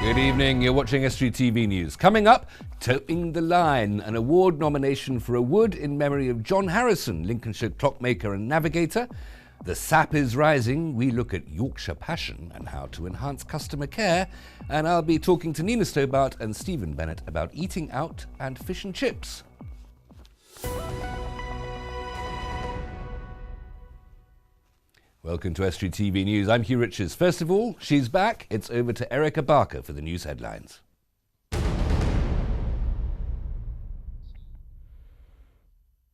Good evening, you're watching Estuary TV News. Coming up, Toeing the Line, an award nomination for a wood in memory of John Harrison, Lincolnshire clockmaker and navigator. The sap is rising, we look at Yorkshire Passion and how to enhance customer care. And I'll be talking to Nina Stobart and Stephen Bennett about eating out and fish and chips. Welcome to Estuary TV News. I'm Hugh Richards. First of all, she's back. It's over to Erica Barker for the news headlines.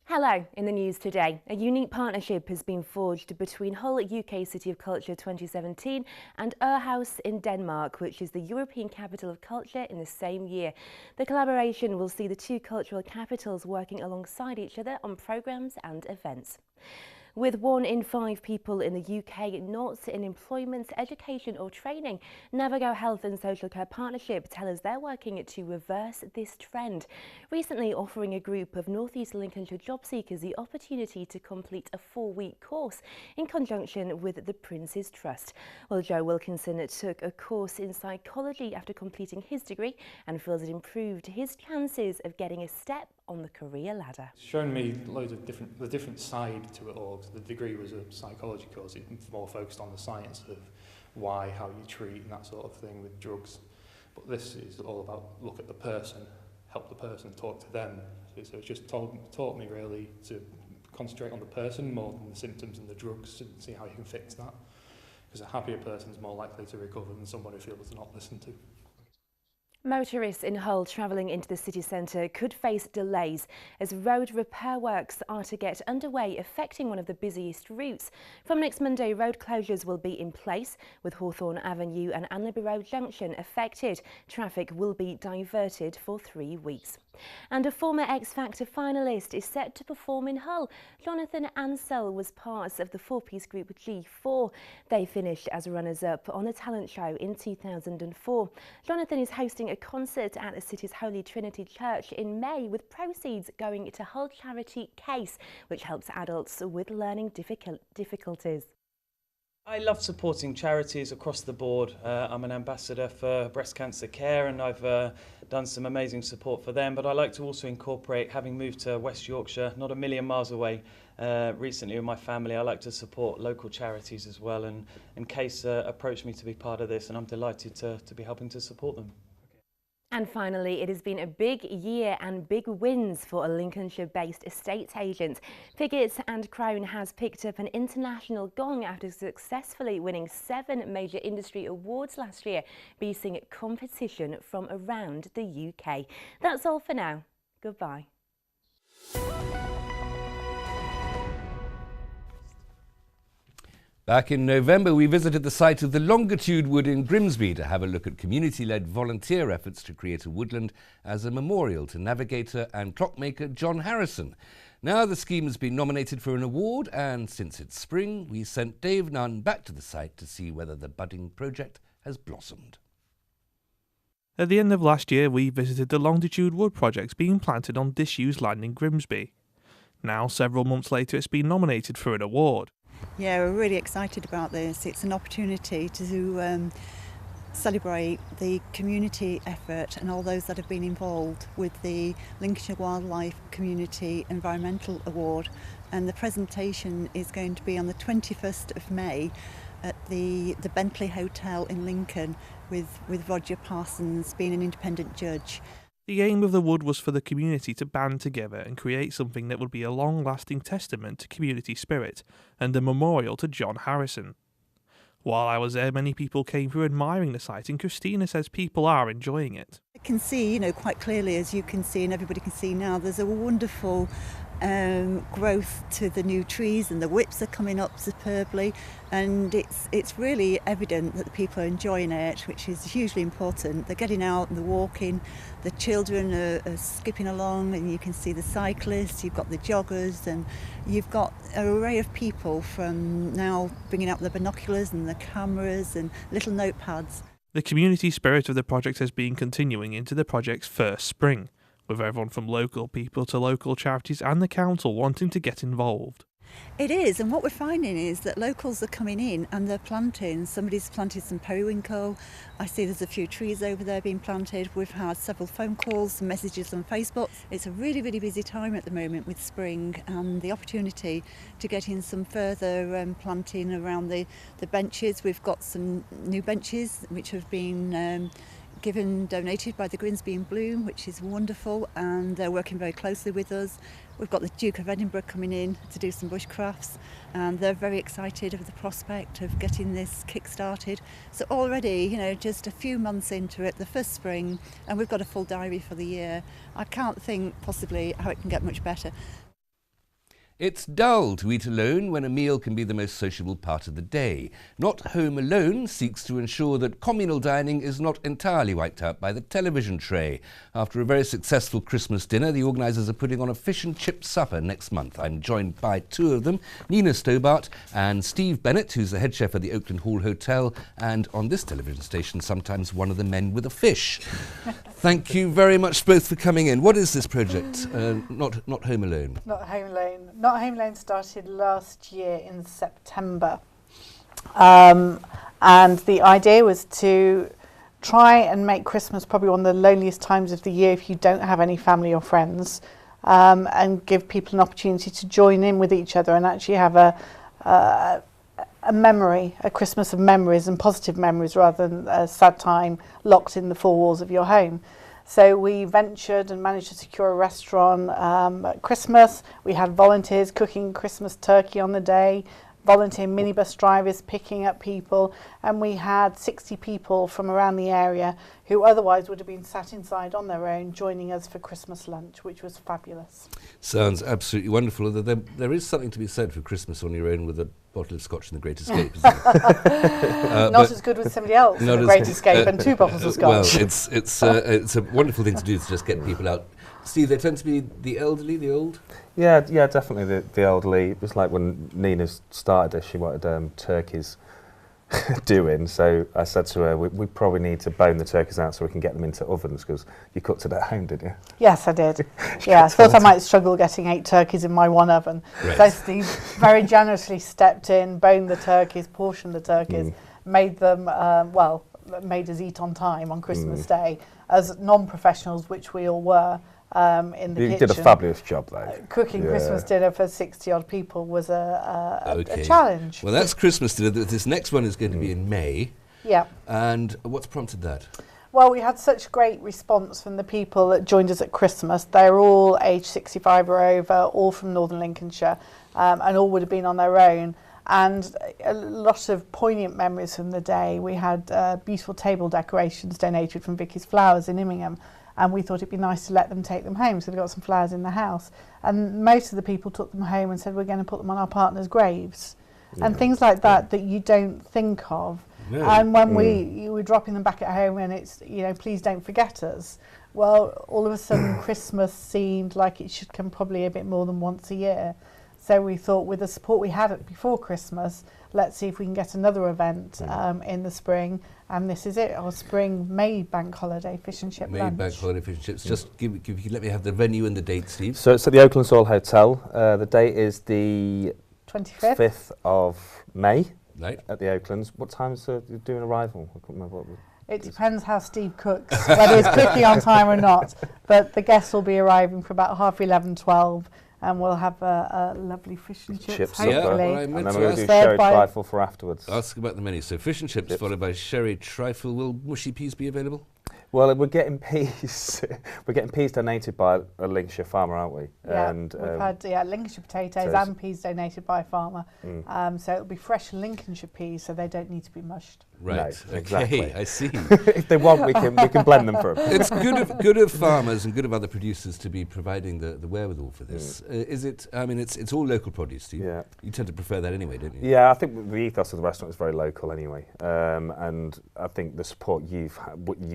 Hello, in the news today, a unique partnership has been forged between Hull UK City of Culture 2017 and Aarhus in Denmark, which is the European Capital of Culture in the same year. The collaboration will see the two cultural capitals working alongside each other on programmes and events. With 1 in 5 people in the UK not in employment, education or training, Navigo Health and Social Care Partnership tell us they're working to reverse this trend, recently offering a group of North East Lincolnshire job seekers the opportunity to complete a 4-week course in conjunction with the Prince's Trust. Well, Joe Wilkinson took a course in psychology after completing his degree and feels it improved his chances of getting a step on the career ladder. It's shown me loads of the different side to it all. The degree was a psychology course. It's more focused on the science of why, how you treat and that sort of thing with drugs. But this is all about look at the person, help the person, talk to them. So it's just taught me really to concentrate on the person more than the symptoms and the drugs and see how you can fix that. Because a happier person is more likely to recover than someone who feels not listened to. Motorists in Hull travelling into the city centre could face delays as road repair works are to get underway, affecting one of the busiest routes. From next Monday, road closures will be in place, with Hawthorne Avenue and Anlaby Road Junction affected. Traffic will be diverted for 3 weeks. And a former X Factor finalist is set to perform in Hull. Jonathan Ansell was part of the 4-piece group G4. They finished as runners-up on the talent show in 2004. Jonathan is hosting a concert at the city's Holy Trinity Church in May, with proceeds going to Hull charity CASE, which helps adults with learning difficulties. I love supporting charities across the board. I'm an ambassador for breast cancer care and I've done some amazing support for them, but I like to also incorporate, having moved to West Yorkshire, not a million miles away, recently with my family, I like to support local charities as well, and CASE approached me to be part of this and I'm delighted to be helping to support them. And finally, it has been a big year and big wins for a Lincolnshire-based estate agent. Piggott & Crone has picked up an international gong after successfully winning 7 major industry awards last year, beating competition from around the UK. That's all for now. Goodbye. Back in November, we visited the site of the Longitude Wood in Grimsby to have a look at community-led volunteer efforts to create a woodland as a memorial to navigator and clockmaker John Harrison. Now the scheme has been nominated for an award, and since it's spring, we sent Dave Nunn back to the site to see whether the budding project has blossomed. At the end of last year, we visited the Longitude Wood projects being planted on disused land in Grimsby. Now, several months later, it's been nominated for an award. Yeah, we're really excited about this. It's an opportunity to celebrate the community effort and all those that have been involved with the Lincolnshire Wildlife Community Environmental Award. And the presentation is going to be on the 21st of May at the Bentley Hotel in Lincoln with Roger Parsons being an independent judge. The aim of the wood was for the community to band together and create something that would be a long-lasting testament to community spirit and a memorial to John Harrison. While I was there, many people came through admiring the site, and Christina says people are enjoying it. I can see, quite clearly, as you can see and everybody can see now, there's a wonderful growth to the new trees, and the whips are coming up superbly, and it's really evident that the people are enjoying it, which is hugely important. They're getting out and they're walking, the children are skipping along, and you can see the cyclists, you've got the joggers, and you've got an array of people from now bringing out the binoculars and the cameras and little notepads. The community spirit of the project has been continuing into the project's first spring, with everyone from local people to local charities and the council wanting to get involved. It is, and what we're finding is that locals are coming in and they're planting. Somebody's planted some periwinkle. I see there's a few trees over there being planted. We've had several phone calls, some messages on Facebook. It's a really, really busy time at the moment with spring, and the opportunity to get in some further planting around the benches. We've got some new benches which have been donated by the Grimsby in Bloom, which is wonderful, and they're working very closely with us. We've got the Duke of Edinburgh coming in to do some bushcrafts, and they're very excited of the prospect of getting this kick-started. So already, just a few months into it, the first spring, and we've got a full diary for the year. I can't think possibly how it can get much better. It's dull to eat alone when a meal can be the most sociable part of the day. Not Home Alone seeks to ensure that communal dining is not entirely wiped out by the television tray. After a very successful Christmas dinner, the organisers are putting on a fish and chip supper next month. I'm joined by two of them, Nina Stobart and Steve Bennett, who's the head chef at the Oakland Hall Hotel, and on this television station, sometimes one of the men with a fish. Thank you very much both for coming in. What is this project? Not Home Alone. Not Home Alone. Not Home Alone started last year in September. And the idea was to try and make Christmas probably one of the loneliest times of the year if you don't have any family or friends, and give people an opportunity to join in with each other and actually have a memory, a Christmas of memories and positive memories rather than a sad time locked in the four walls of your home. So we ventured and managed to secure a restaurant at Christmas. We had volunteers cooking Christmas turkey on the day, volunteer minibus drivers picking up people, and we had 60 people from around the area who otherwise would have been sat inside on their own joining us for Christmas lunch, which was fabulous. Sounds absolutely wonderful. Although there is something to be said for Christmas on your own with a bottle of scotch and The Great Escape, isn't it? Not as good with somebody else, The Great Escape and 2 bottles of scotch. Well, it's a wonderful thing to do, to just get people out. Steve, they tend to be the elderly, the old? Yeah, definitely the elderly. It was like when Nina started this, she wanted turkeys doing, so I said to her, we probably need to bone the turkeys out so we can get them into ovens, because you cooked it at home, did you? Yes, I did. Yeah, I thought I might struggle getting 8 turkeys in my one oven. Right. So Steve very generously stepped in, boned the turkeys, portioned the turkeys, made them, made us eat on time on Christmas Day, as non-professionals, which we all were. In the kitchen. You did a fabulous job, though. Cooking Christmas dinner for 60-odd people was a challenge. Well, that's Christmas dinner. This next one is going to be in May. Yeah. And what's prompted that? Well, we had such great response from the people that joined us at Christmas. They're all aged 65 or over, all from northern Lincolnshire, and all would have been on their own. And a lot of poignant memories from the day. We had beautiful table decorations donated from Vicky's Flowers in Immingham. And we thought it'd be nice to let them take them home, so they got some flowers in the house. And most of the people took them home and said, we're going to put them on our partners' graves. And things like that you don't think of. No. And when we were dropping them back at home and it's, please don't forget us. Well, all of a sudden Christmas seemed like it should come probably a bit more than once a year. So we thought, with the support we had before Christmas, let's see if we can get another event in the spring. And this is it, our spring May bank holiday fish and chip lunch. May bank holiday fish and chips. Just let me have the venue and the date, Steve. So it's at the Oakland Hall Hotel. The date is the 25th 5th of May. Right. At the Oaklands. What time's you doing arrival? I can't remember what it depends how Steve cooks, whether he's cooking on time or not. But the guests will be arriving for about 11:30, 12. And we'll have a lovely fish and chips, hopefully. Yeah, and then we're going to do sherry trifle for afterwards. Ask about the menu. So fish and chips followed by sherry trifle. Will mushy peas be available? Well, we're getting peas. We're getting peas donated by a Lincolnshire farmer, aren't we? Yeah, and we've had Lincolnshire potatoes and peas donated by a farmer. So it'll be fresh Lincolnshire peas, so they don't need to be mushed. Right. No, exactly. Okay, I see. If they want, we can blend them for them. It's good of farmers and good of other producers to be providing the wherewithal for this. Is it? I mean, it's all local produce. You tend to prefer that anyway, don't you? Yeah, I think the ethos of the restaurant is very local anyway, and I think the support you've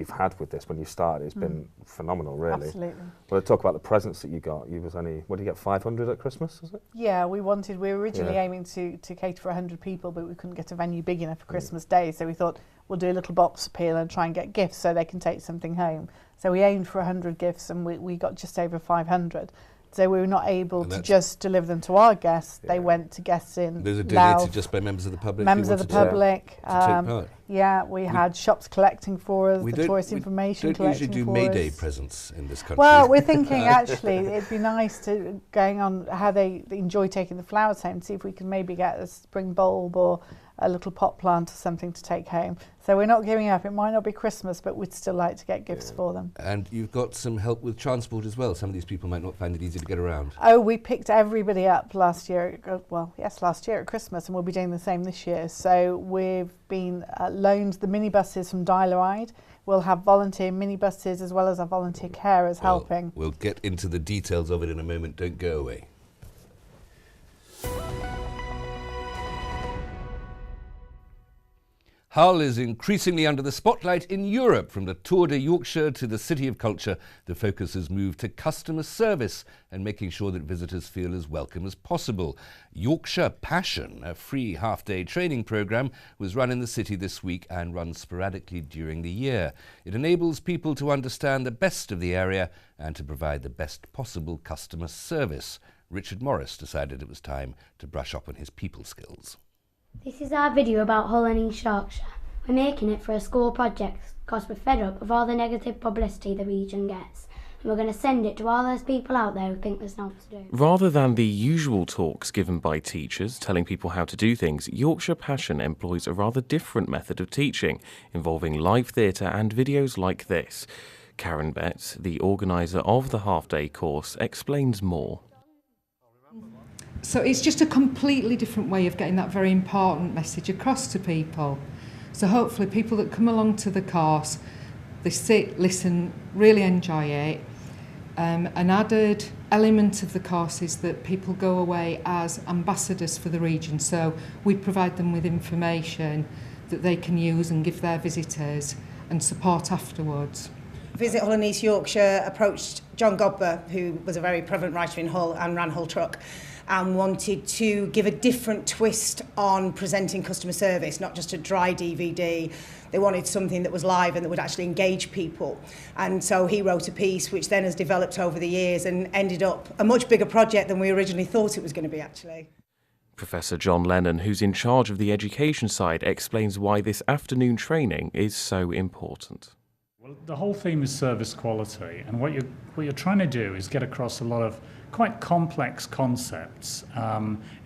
had with this when you started has been phenomenal, really. Absolutely. Well, talk about the presents that you got. You was only, what did you get, 500 at Christmas, was it? Yeah, we were originally aiming to cater for 100 people, but we couldn't get a venue big enough for Christmas Day, so we thought we'll do a little box appeal and try and get gifts so they can take something home. So we aimed for 100 gifts and we got just over 500. So we were not able And to that's- just deliver them to our guests. They Yeah. went to guests in Those are Laos, donated just by members of the public. who members of the wanted public. to take part. Yeah, we had shops collecting for us, We the don't- tourist we information don't usually collecting do for May Day us. presents in this country. Well, we're thinking actually it'd be nice to going on how they enjoy taking the flowers home, see if we can maybe get a spring bulb or a little pot plant or something to take home. So we're not giving up. It might not be Christmas, but we'd still like to get gifts for them. And you've got some help with transport as well. Some of these people might not find it easy to get around. Oh, we picked everybody up last year. Well, yes, last year at Christmas, and we'll be doing the same this year. So we've been loaned the minibuses from Dial-A-Ride. We'll have volunteer minibuses as well as our volunteer carers helping. We'll get into the details of it in a moment. Don't go away. Hull is increasingly under the spotlight in Europe. From the Tour de Yorkshire to the City of Culture, the focus has moved to customer service and making sure that visitors feel as welcome as possible. Yorkshire Passion, a free half-day training programme, was run in the city this week and run sporadically during the year. It enables people to understand the best of the area and to provide the best possible customer service. Richard Morris decided it was time to brush up on his people skills. This is our video about Hull and East Yorkshire. We're making it for a school project because we're fed up of all the negative publicity the region gets, and we're going to send it to all those people out there who think there's nothing to do. Rather than the usual talks given by teachers telling people how to do things, Yorkshire Passion employs a rather different method of teaching, involving live theatre and videos like this. Karen Betts, the organiser of the half-day course, explains more. So it's just a completely different way of getting that very important message across to people. So hopefully people that come along to the course, they sit, listen, really enjoy it. An added element of the course is that people go away as ambassadors for the region. So we provide them with information that they can use and give their visitors and support afterwards. Visit Hull and East Yorkshire approached John Godber, who was a very prevalent writer in Hull and ran Hull Truck, and wanted to give a different twist on presenting customer service, not just a dry DVD. They wanted something that was live and that would actually engage people. And so he wrote a piece which then has developed over the years and ended up a much bigger project than we originally thought it was going to be, actually. Professor John Lennon, who's in charge of the education side, explains why this afternoon training is so important. Well, the whole theme is service quality, and what you're trying to do is get across a lot of quite complex concepts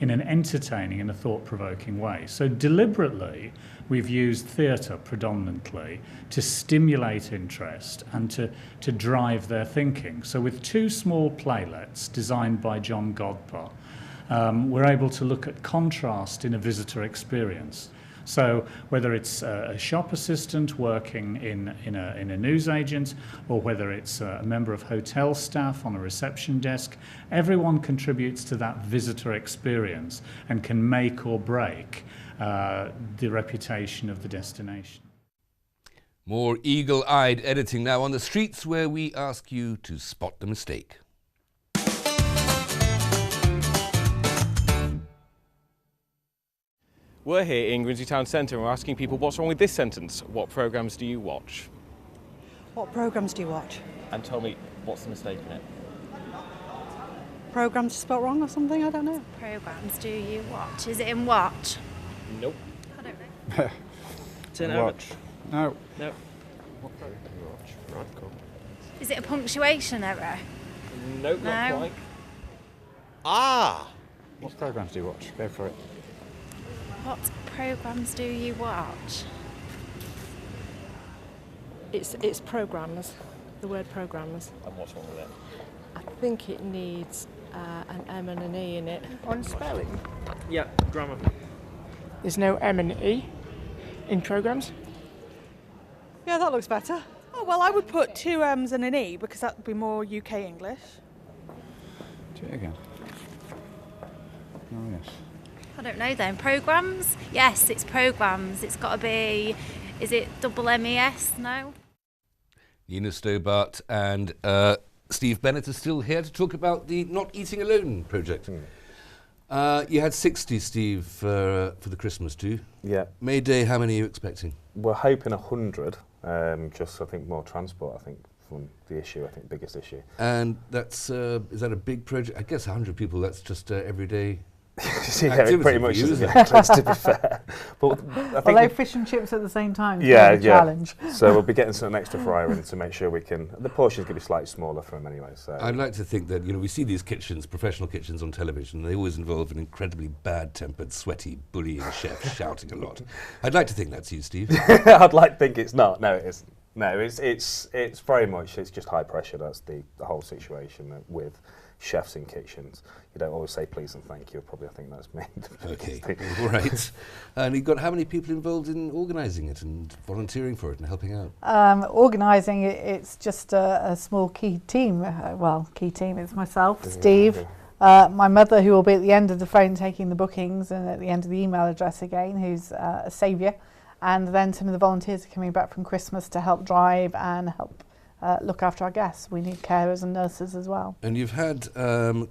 in an entertaining and a thought-provoking way. So deliberately, we've used theatre predominantly to stimulate interest and to drive their thinking. So with two small playlets designed by John Godber, we're able to look at contrast in a visitor experience. So whether it's a shop assistant working in a newsagent, or whether it's a member of hotel staff on a reception desk, everyone contributes to that visitor experience and can make or break the reputation of the destination. More eagle-eyed editing now on the streets, where we ask you to spot the mistake. We're here in Grimsby Town Centre and we're asking people what's wrong with this sentence. What programmes do you watch? What programmes do you watch? And tell me, what's the mistake in it? Programmes spelt wrong or something? I don't know. Programmes do you watch? Is it in watch? Nope. I don't know. It's in watch. No. No. What programme do you watch? Right, cool. Is it a punctuation error? Nope, No. not quite. Ah! What programmes do you watch? Go for it. What programmes do you watch? It's programmes, the word programmes. And what's wrong with it? I think it needs an M and an E in it. On spelling? Yeah, grammar. There's no M and E in programmes? Yeah, that looks better. Oh, well, I would put two M's and an E because that would be more UK English. Do it again. Oh, yes. I don't know then. Programmes? Yes, it's programmes. It's got to be, is it double MES? No? Nina Stobart and Steve Bennett are still here to talk about the Not Eating Alone project. You had 60, Steve, for the Christmas do. Yeah. May Day, how many are you expecting? We're hoping 100, just I think more transport, I think, the issue, I think, biggest issue. And that's, is that a big project? I guess 100 people, that's just everyday yeah, it pretty much is, to be fair. But I think although fish and chips at the same time is yeah, a challenge. So we'll be getting some extra fryer in to make sure we can. The portions can be slightly smaller for them anyway. So I'd like to think that we see these kitchens, professional kitchens on television. They always involve an incredibly bad-tempered, sweaty, bullying chef shouting a lot. I'd like to think that's you, Steve. I'd like to think it's not. No, it isn't. No, it's very much. It's just high pressure. That's the whole situation with chefs in kitchens. You don't always say please and thank you. Probably, I think that's me. Okay, right. And you've got how many people involved in organising it and volunteering for it and helping out? Organising it's just a small key team. Key team. It's myself, Steve, my mother, who will be at the end of the phone taking the bookings, and at the end of the email address again, who's a saviour, and then some of the volunteers are coming back from Christmas to help drive and help look after our guests. We need carers and nurses as well. And you've had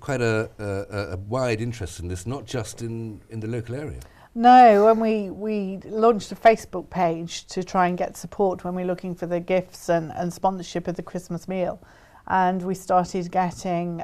quite a wide interest in this, not just in the local area. No, when we launched a Facebook page to try and get support when we're looking for the gifts and sponsorship of the Christmas meal. And we started getting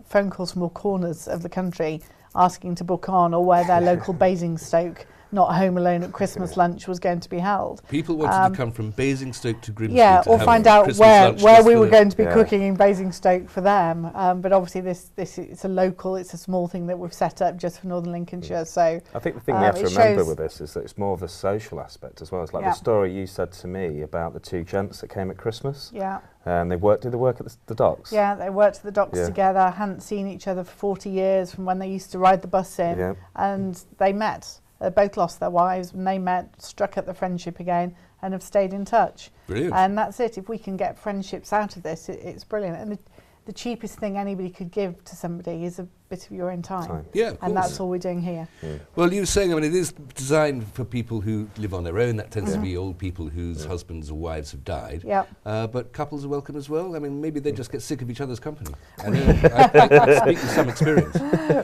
phone calls from all corners of the country asking to book on, or where their local Basingstoke Not Home Alone at Christmas lunch was going to be held. People wanted to come from Basingstoke to Grimsby. Yeah, to or have find a out Christmas where lunch we were going to be Yeah. cooking in Basingstoke for them. But obviously this it's a local, it's a small thing that we've set up just for Northern Lincolnshire. So I think the thing we have to remember with this is that it's more of a social aspect as well. It's like the story you said to me about the two gents that came at Christmas. Yeah. And did they work at the docks? Yeah, they worked at the docks together, hadn't seen each other for 40 years from when they used to ride the bus in, and they met. They both lost their wives, and they met, struck up the friendship again, and have stayed in touch. Brilliant. And that's it. If we can get friendships out of this, it's brilliant. And the cheapest thing anybody could give to somebody is a bit of your own time. Yeah, of and course. that's all we're doing here. Well, you were saying, I mean, it is designed for people who live on their own. That tends to be old people whose husbands or wives have died. Yep. But couples are welcome as well. I mean, maybe they just get sick of each other's company. I speak with some experience.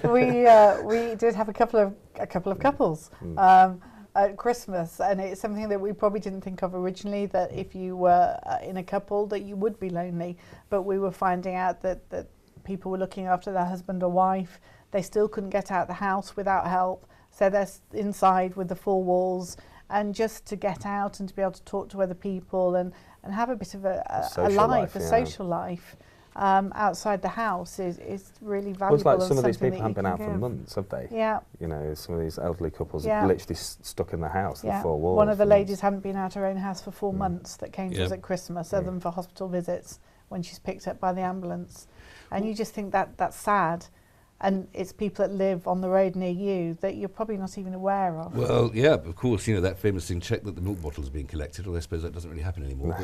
We did have a couple of couples at Christmas, and it's something that we probably didn't think of originally, that if you were in a couple that you would be lonely, but we were finding out that people were looking after their husband or wife. They still couldn't get out the house without help, so they're inside with the four walls, and just to get out and to be able to talk to other people and have a bit of a social life outside the house is really valuable. Well, it's like and some of these something people haven't been out for give. months, have they? Yeah. You know, some of these elderly couples are literally stuck in the house, the four walls. One of the ladies hadn't been out her own house for 4 months that came to us at Christmas, other than for hospital visits when she's picked up by the ambulance. And you just think that's sad. And it's people that live on the road near you that you're probably not even aware of. Well, yeah, of course, you know, that famous thing, check that the milk bottle is being collected, although I suppose that doesn't really happen anymore.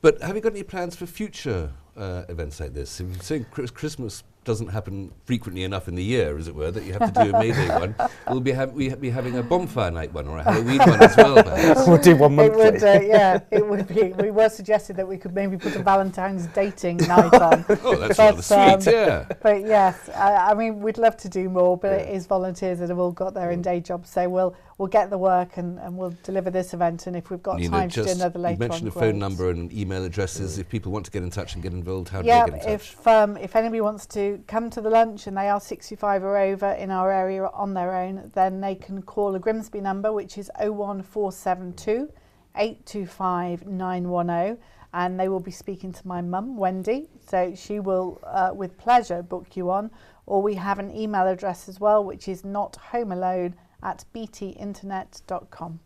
But have you got any plans for future events like this? If you're saying Christmas doesn't happen frequently enough in the year, as it were, that you have to do a May Day one. We'll be having a bonfire night one or a Halloween one as well, perhaps. We'll do one monthly. It would be. We were suggested that we could maybe put a Valentine's dating night on. Oh, that's rather sweet, yeah. But yes, I mean, we'd love to do more, but it is volunteers that have all got their in-day jobs, so we'll get the work and we'll deliver this event, and if we've got time to do another later on, you mentioned a phone number and email addresses. If people want to get in touch and get involved, how do they get in touch? If anybody wants to come to the lunch and they are 65 or over in our area on their own, then they can call a Grimsby number, which is 01472 825 910, and they will be speaking to my mum, Wendy, so she will with pleasure book you on. Or we have an email address as well, which is nothomealone@btinternet.com.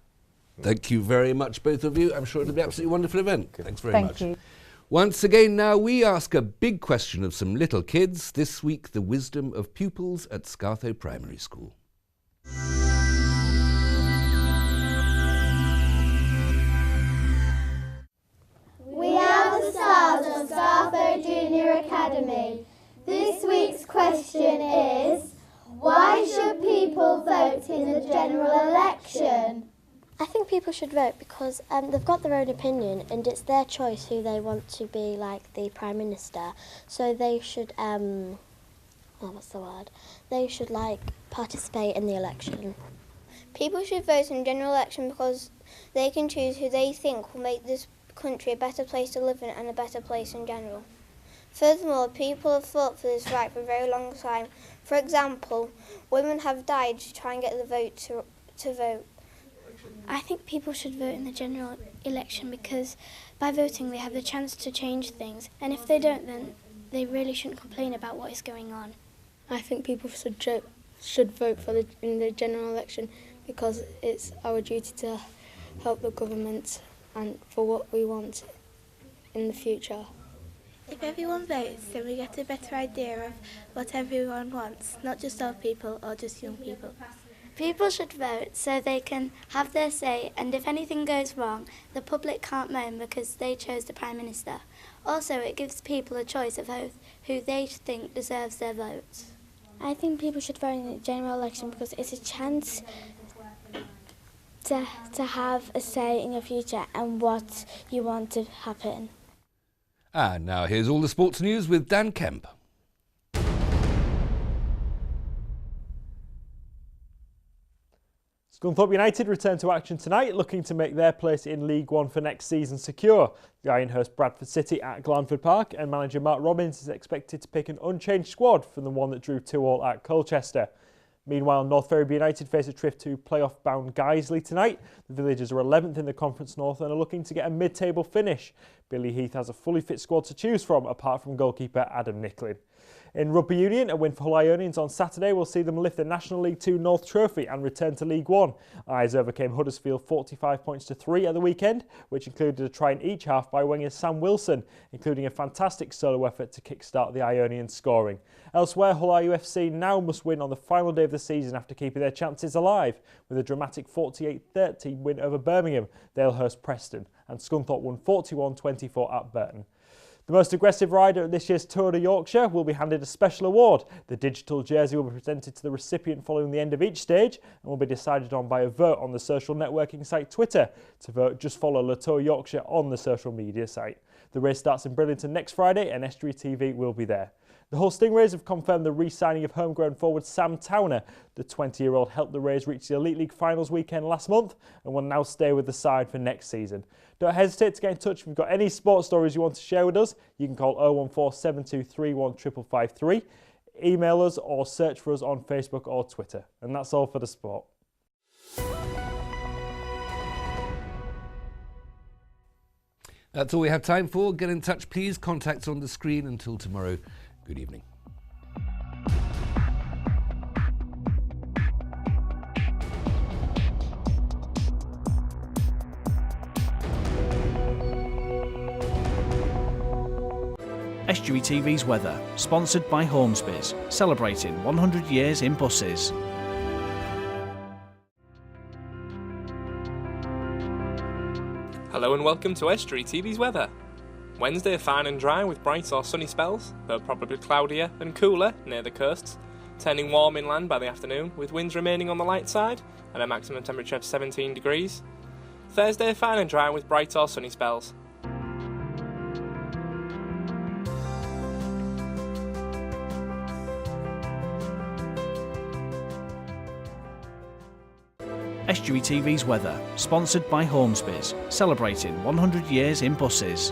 Thank you very much, both of you. I'm sure it'll be an absolutely wonderful event. Thanks very much. Thank you. Once again, now we ask a big question of some little kids. This week, the wisdom of pupils at Scartho Primary School. We are the stars of Scartho Junior Academy. This week's question is, why should people vote in the general election? I think people should vote because they've got their own opinion and it's their choice who they want to be like the Prime Minister. So they should, They should participate in the election. People should vote in the general election because they can choose who they think will make this country a better place to live in and a better place in general. Furthermore, people have fought for this right for a very long time. For example, women have died to try and get the vote to vote. I think people should vote in the general election because by voting they have the chance to change things, and if they don't, then they really shouldn't complain about what is going on. I think people should vote in the general election because it's our duty to help the government and for what we want in the future. If everyone votes, then we get a better idea of what everyone wants, not just old people or just young people. People should vote so they can have their say, and if anything goes wrong, the public can't moan because they chose the Prime Minister. Also, it gives people a choice of who they think deserves their votes. I think people should vote in the general election because it's a chance to have a say in your future and what you want to happen. And now here's all the sports news with Dan Kemp. Scunthorpe United return to action tonight, looking to make their place in League One for next season secure. The Ironhurst Bradford City at Glanford Park, and manager Mark Robbins is expected to pick an unchanged squad from the one that drew 2-2 at Colchester. Meanwhile, North Ferriby United face a trip to playoff-bound Guiseley tonight. The Villagers are 11th in the Conference North and are looking to get a mid-table finish. Billy Heath has a fully fit squad to choose from, apart from goalkeeper Adam Nicklin. In Rugby Union, a win for Hull Ionians on Saturday will see them lift the National League 2 North Trophy and return to League One. Eyes overcame Huddersfield 45 points to 3 at the weekend, which included a try in each half by winger Sam Wilson, including a fantastic solo effort to kickstart the Ionians scoring. Elsewhere, Hull IUFC now must win on the final day of the season after keeping their chances alive, with a dramatic 48-30 win over Birmingham. Dalehurst Preston, and Scunthorpe won 41-24 at Burton. The most aggressive rider at this year's Tour de Yorkshire will be handed a special award. The digital jersey will be presented to the recipient following the end of each stage and will be decided on by a vote on the social networking site Twitter. To vote, just follow Le Tour Yorkshire on the social media site. The race starts in Bridlington next Friday and Estuary TV will be there. The Hull Stingrays have confirmed the re-signing of homegrown forward Sam Towner. The 20-year-old helped the Rays reach the Elite League finals weekend last month and will now stay with the side for next season. Don't hesitate to get in touch if you've got any sports stories you want to share with us. You can call 014 7231 5553, email us or search for us on Facebook or Twitter. And that's all for the sport. That's all we have time for. Get in touch, please. Contacts on the screen. Until tomorrow, good evening. Estuary TV's weather, sponsored by Hornsby's, celebrating 100 years in buses. Hello and welcome to Estuary TV's weather. Wednesday fine and dry with bright or sunny spells, though probably cloudier and cooler near the coasts, turning warm inland by the afternoon with winds remaining on the light side and a maximum temperature of 17 degrees. Thursday fine and dry with bright or sunny spells. Estuary TV's weather, sponsored by Hornsby's, celebrating 100 years in buses.